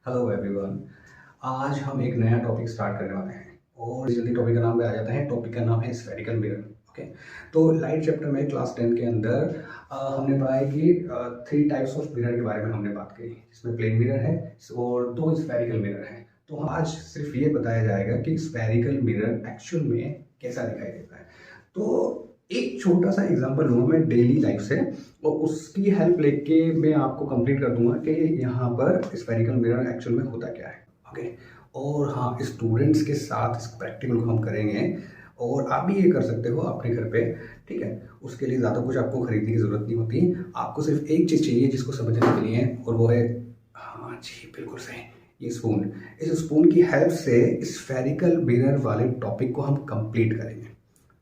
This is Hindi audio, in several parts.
Hello everyone. आज हम एक नया टॉपिक स्टार्ट करने वाले हैं और जल्दी टॉपिक का नाम पे आ जाता है। टॉपिक का नाम है स्फेरिकल मिरर। ओके, तो लाइट चैप्टर में क्लास 10 के अंदर हमने पढ़ा है कि 3 टाइप्स ऑफ मिरर के बारे में हमने बात की, जिसमें प्लेन मिरर है और 2 स्फेरिकल मिरर है। तो आज सिर्फ ये बताया जाएगा कि स्फेरिकल मिरर एक्चुअल में कैसा दिखाई देता है। तो एक छोटा सा एग्जांपल लूँगा मैं डेली लाइफ से और उसकी हेल्प लेके मैं आपको कंप्लीट कर दूंगा कि यहाँ पर स्फेरिकल मिरर एक्चुअल में होता क्या है। ओके, और हाँ, स्टूडेंट्स के साथ इस प्रैक्टिकल को हम करेंगे और आप भी ये कर सकते हो अपने घर पे। ठीक है, उसके लिए ज़्यादा कुछ आपको खरीदने की ज़रूरत नहीं होती। आपको सिर्फ एक चीज़ चाहिए जिसको समझने के लिए, और वो है, हाँ जी बिल्कुल सही, ये स्पून। इस स्पून की हेल्प से स्फेरिकल मिरर वाले टॉपिक को हम कंप्लीट करेंगे।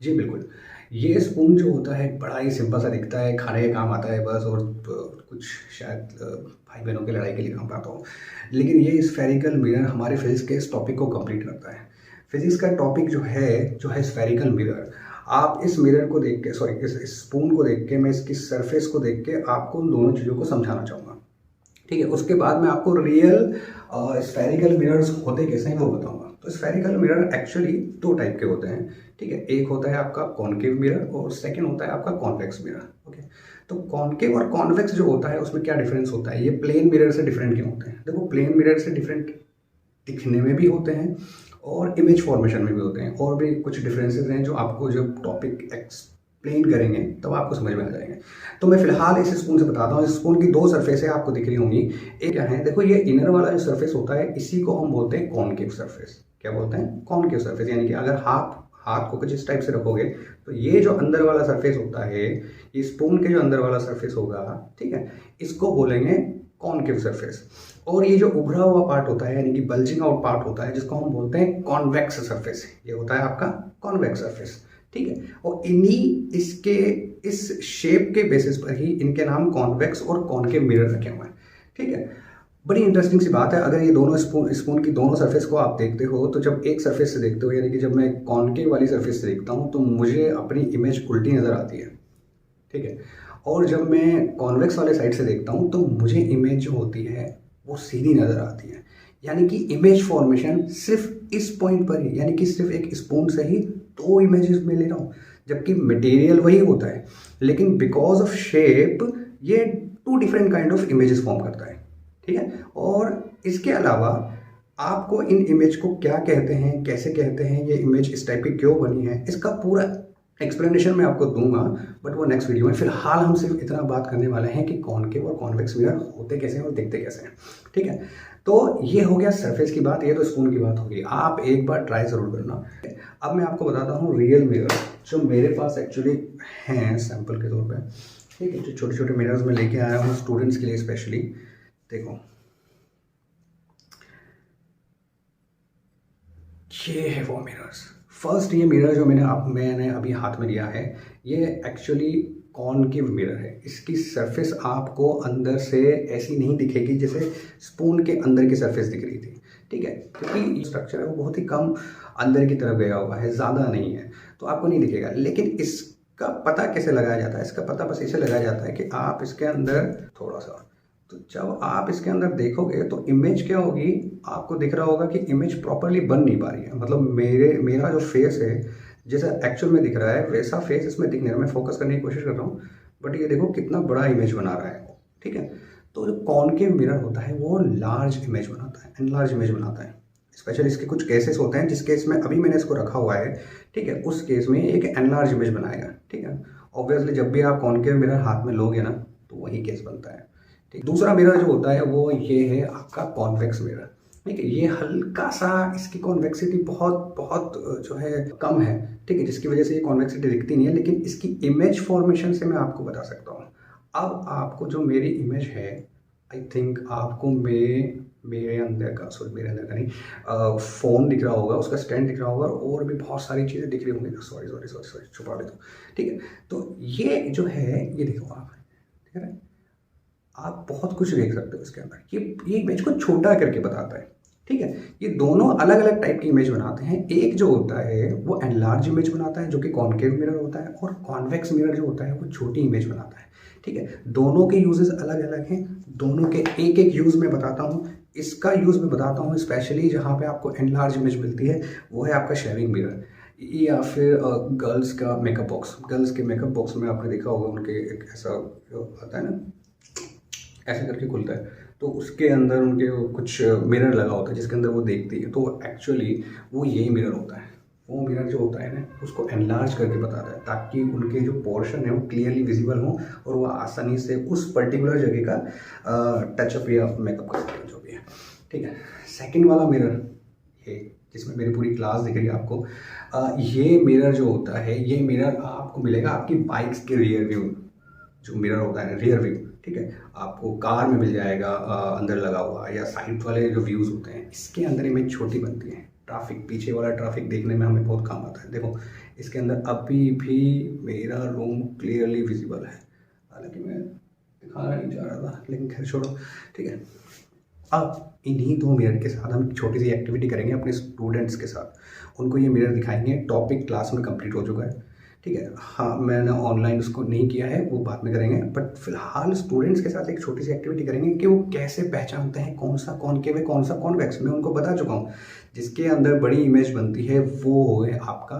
जी बिल्कुल। ये स्पून जो होता है बड़ा ही सिंपल सा दिखता है, खाने के काम आता है बस, और कुछ शायद भाई बहनों की लड़ाई के लिए काम आता हो। लेकिन ये स्फेरिकल मिरर हमारे फिजिक्स के इस टॉपिक को कंप्लीट करता है। फिजिक्स का टॉपिक जो है स्फेरिकल मिरर। आप इस मिरर को देख के, सॉरी, इस स्पून को देख के, मैं इसकी सरफेस को देख के आपको उन दोनों चीज़ों को समझाना चाहूँगा। ठीक है, उसके बाद मैं आपको रियल स्फेरिकल मिरर्स होते कैसे हैं वो बताऊंगा। तो स्फेरिकल मिरर एक्चुअली 2 टाइप के होते हैं। ठीक है, एक होता है आपका कॉनकेव मिरर और सेकंड होता है आपका कॉन्वेक्स मिरर। ओके, तो कॉनकेव और कॉन्वेक्स जो होता है उसमें क्या डिफरेंस होता है, ये प्लेन मिरर से डिफरेंट क्यों होते हैं? देखो, प्लेन मिरर से डिफरेंट दिखने में भी होते हैं और इमेज फॉर्मेशन में भी होते हैं, और भी कुछ डिफरेंसेस हैं जो आपको जब टॉपिक एक्सप्लेन करेंगे तब आपको समझ में आ जाएंगे। तो मैं फिलहाल इस स्पून से बताता हूँ। इस स्पून की 2 सरफेस है, आपको दिख रही होंगी। एक क्या है, देखो, ये इनर वाला जो सरफेस होता है इसी को हम बोलते हैं कॉनकेव सरफेस। क्या बोलते हैं? Concave surface. यानी कि अगर हाथ को कुछ इस टाइप से रखोगे तो ये जो अंदर वाला सरफेस होता है, ये स्पून के जो अंदर वाला सरफेस होगा, ठीक है, इसको बोलेंगे कॉनकेव सरफेस। और ये जो उभरा हुआ पार्ट होता है, यानी कि बल्जिंग आउट पार्ट होता है, जिसको हम बोलते हैं कॉन्वेक्स सरफेस, ये होता है आपका कॉन्वेक्स सरफेस। ठीक है, और इस शेप के बेसिस पर ही इनके नाम कॉन्वेक्स और कॉनकेव मिरर रखे हुए हैं। ठीक है, बड़ी इंटरेस्टिंग सी बात है। अगर ये दोनों स्पून की दोनों सरफेस को आप देखते हो, तो जब एक सरफेस से देखते हो, यानी कि जब मैं कॉनकेव वाली सरफेस से देखता हूँ तो मुझे अपनी इमेज उल्टी नज़र आती है। ठीक है, और जब मैं कॉन्वेक्स वाले साइड से देखता हूँ तो मुझे इमेज जो होती है वो सीधी नज़र आती है। यानी कि इमेज फॉर्मेशन सिर्फ इस पॉइंट पर ही, यानी कि सिर्फ एक स्पून से ही 2 इमेजेस में ले रहा हूँ, जबकि मटेरियल वही होता है, लेकिन बिकॉज ऑफ शेप ये 2 different kind of images form करता है। ठीक है, और इसके अलावा आपको इन इमेज को क्या कहते हैं, कैसे कहते हैं, ये इमेज इस टाइप की क्यों बनी है, इसका पूरा एक्सप्लेनेशन मैं आपको दूंगा, बट वो नेक्स्ट वीडियो में। फिलहाल हम सिर्फ इतना बात करने वाले हैं कि कॉनकेव और कॉन्वेक्स मिरर होते कैसे हैं और दिखते कैसे हैं। ठीक है, तो ये हो गया सरफेस की बात, ये तो स्पून की बात होगी। आप एक बार ट्राई ज़रूर करना। अब मैं आपको बताता हूँ रियल मिरर जो मेरे पास एक्चुअली हैं सैम्पल के तौर पर। ठीक है, जो छोटे छोटे मिरर्स में लेके आया हूँ स्टूडेंट्स के लिए स्पेशली। देखो, ये है वो मिरर्स। फर्स्ट ये मिरर जो मैंने अभी हाथ में लिया है, ये एक्चुअली कॉनकेव मिरर है। इसकी सरफेस आपको अंदर से ऐसी नहीं दिखेगी जैसे स्पून के अंदर की सरफेस दिख रही थी। ठीक है, क्योंकि स्ट्रक्चर है वो बहुत ही कम अंदर की तरफ गया हुआ है, ज़्यादा नहीं है, तो आपको नहीं दिखेगा। लेकिन इसका पता कैसे लगाया जाता है? इसका पता बस इसे लगाया जाता है कि आप इसके अंदर थोड़ा सा, तो जब आप इसके अंदर देखोगे तो इमेज क्या होगी, आपको दिख रहा होगा कि इमेज प्रॉपरली बन नहीं पा रही है। मतलब मेरा जो फेस है जैसा एक्चुअल में दिख रहा है वैसा फेस इसमें दिख नहीं रहा। मैं फोकस करने की कोशिश कर रहा हूँ, बट ये देखो कितना बड़ा इमेज बना रहा है वो। ठीक है, तो जो कॉनकेव मिरर होता है वो लार्ज इमेज बनाता है, एनलार्ज इमेज बनाता है। स्पेशली इसके कुछ केसेस होते हैं, जिस केस में अभी मैंने इसको रखा हुआ है, ठीक है, उस केस में एक एनलार्ज इमेज बनाएगा। ठीक है, ऑब्वियसली जब भी आप कॉनकेव मिरर हाथ में लोगे ना तो वही केस बनता है। ठीक, दूसरा मिरर जो होता है वो ये है आपका कॉन्वेक्स मिरर। ठीक है, ये हल्का सा, इसकी कॉन्वेक्सिटी बहुत बहुत जो है कम है। ठीक है, जिसकी वजह से ये कॉन्वेक्सिटी दिखती नहीं है, लेकिन इसकी इमेज फॉर्मेशन से मैं आपको बता सकता हूँ। अब आपको जो मेरी इमेज है, आई थिंक आपको मेरे अंदर का नहीं, फ़ोन दिख रहा होगा, उसका स्टैंड दिख रहा होगा, और भी बहुत सारी चीज़ें दिख रही होंगी। सॉरी छुपा देता हूँ। ठीक है, तो ये जो है, ये देखो आप, ठीक है, आप बहुत कुछ देख सकते हो इसके अंदर। ये इमेज को छोटा करके बताता है। ठीक है, ये दोनों अलग अलग टाइप की इमेज बनाते हैं। एक जो होता है वो एनलार्ज इमेज बनाता है, जो कि कॉनकेव मिरर होता है, और कॉन्वेक्स मिरर जो होता है वो छोटी इमेज बनाता है। ठीक है, दोनों के यूजेस अलग अलग हैं, दोनों के एक एक यूज़ मैं बताता हूँ इसका यूज़ मैं बताता हूँ स्पेशली जहाँ पे आपको एनलार्ज इमेज मिलती है, वो है आपका शेविंग मिरर या फिर गर्ल्स का मेकअप बॉक्स। गर्ल्स के मेकअप बॉक्स में आपने देखा होगा उनके एक ऐसा आता है ना, ऐसे करके खुलता है, तो उसके अंदर उनके कुछ मिरर लगा होता है जिसके अंदर वो देखती है। तो एक्चुअली वो यही मिरर होता है। वो मिरर जो होता है ना, उसको एनलार्ज करके बताता है ताकि उनके जो पोर्शन है वो क्लियरली विजिबल हो और वो आसानी से उस पर्टिकुलर जगह का टचअप या मेकअप कर सकते हैं, जो भी है। ठीक है, सेकंड वाला मिरर ये जिसमें मेरी पूरी क्लास दिख रही है आपको, ये मिरर जो होता है, ये मिरर आपको मिलेगा आपकी बाइक्स के रियर व्यू, जो मिरर होता है रियर व्यू। ठीक है, आपको कार में मिल जाएगा अंदर लगा हुआ, या साइड वाले जो व्यूज़ होते हैं इसके अंदर इमेज छोटी बनती है। ट्रैफिक, पीछे वाला ट्रैफिक देखने में हमें बहुत काम आता है। देखो इसके अंदर अभी भी मेरा रूम क्लियरली विजिबल है, हालांकि मैं दिखाना नहीं चाह रहा था, लेकिन खैर छोड़ो। ठीक है, अब इन्हीं दो मिरर के साथ हम एक छोटी सी एक्टिविटी करेंगे अपने स्टूडेंट्स के साथ। उनको ये मिरर दिखाएंगे। टॉपिक क्लास में कंप्लीट हो चुका है। ठीक है, हाँ मैंने ऑनलाइन उसको नहीं किया है, वो बाद में करेंगे, बट फिलहाल स्टूडेंट्स के साथ एक छोटी सी एक्टिविटी करेंगे कि वो कैसे पहचानते हैं कौन सा कॉनकेव है कौन सा कॉन्वेक्स। मैं उनको बता चुका हूँ, जिसके अंदर बड़ी इमेज बनती है वो है आपका,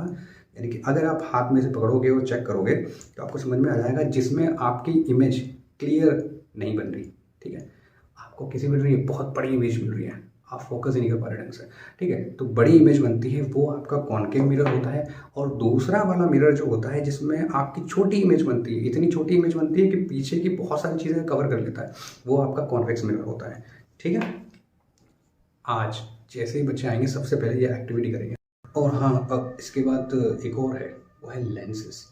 यानी कि अगर आप हाथ में से पकड़ोगे और चेक करोगे तो आपको समझ में आ जाएगा जिसमें आपकी इमेज क्लियर नहीं बन रही। ठीक है, आपको किसी मिल रही है, बहुत बड़ी इमेज मिल रही है, आप फोकस ही नहीं कर पा रहे ढंग से। ठीक है, तो बड़ी इमेज बनती है वो आपका कॉनकेव मिरर होता है। और दूसरा वाला मिरर जो होता है जिसमें आपकी छोटी इमेज बनती है, इतनी छोटी इमेज बनती है कि पीछे की बहुत सारी चीज़ें कवर कर लेता है, वो आपका कॉन्वेक्स मिरर होता है। ठीक है, आज जैसे ही बच्चे आएंगे सबसे पहले ये एक्टिविटी करेंगे। और हाँ, अब इसके बाद एक और है, वो है लेंसेज।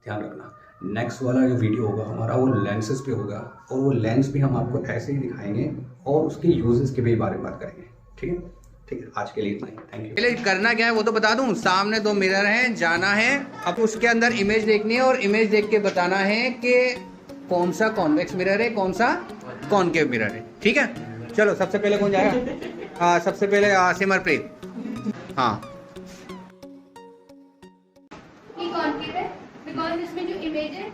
ध्यान रखना, नेक्स्ट वाला जो वीडियो होगा हमारा वो लेंसेज पे होगा, और वो लेंस भी हम आपको ऐसे ही दिखाएंगे और उसके यूजेस के भी बारे में बात करेंगे। ठीक है, ठीक है, आज के लिए इतना ही, थैंक यू। पहले करना क्या है वो तो बता दूं। सामने दो मिरर हैं, जाना है, अब उसके अंदर इमेज देखनी है और इमेज देख के बताना है कि कौन सा कॉन्वेक्स मिरर है कौन सा कॉनकेव मिरर है। ठीक है, चलो सबसे पहले कौन जाएगा? हाँ, सबसे पहले सिमरप्रीत। हाँ, ये कॉनकेव है बिकॉज़ इसमें जो इमेज है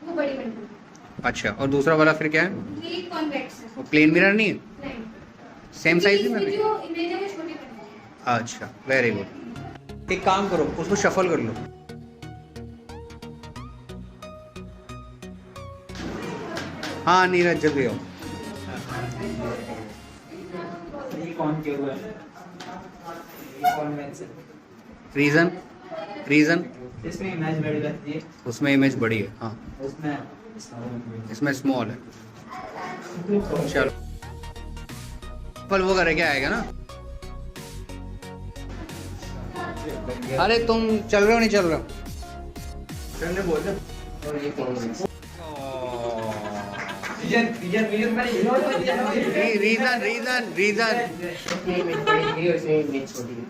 वो बड़ी बन रही है। अच्छा, और दूसरा वाला फिर क्या है? ये कॉन्वेक्स है। वो प्लेन मिरर नहीं है? नहीं, सेम साइज में? इसमें जो इमेज है वो छोटी बन रही है। अच्छा, वेरी गुड। एक काम करो, उसको शफल कर लो। हाँ नीरज, जल्दी आओ। रीजन? रीजन इसमें इमेज बड़ी लगती है, उसमें इमेज बड़ी है। हाँ, उसमें इसमें स्मॉल है। चलो पर वो करे क्या आएगा ना। अरे तुम चल रहे हो नहीं चल रहे हो? चलने बोल दे। और ये कॉन्वेक्स रीजन रीजन रीजन इसमें इमेज बड़ी है, उसमें इमेज छोटी है।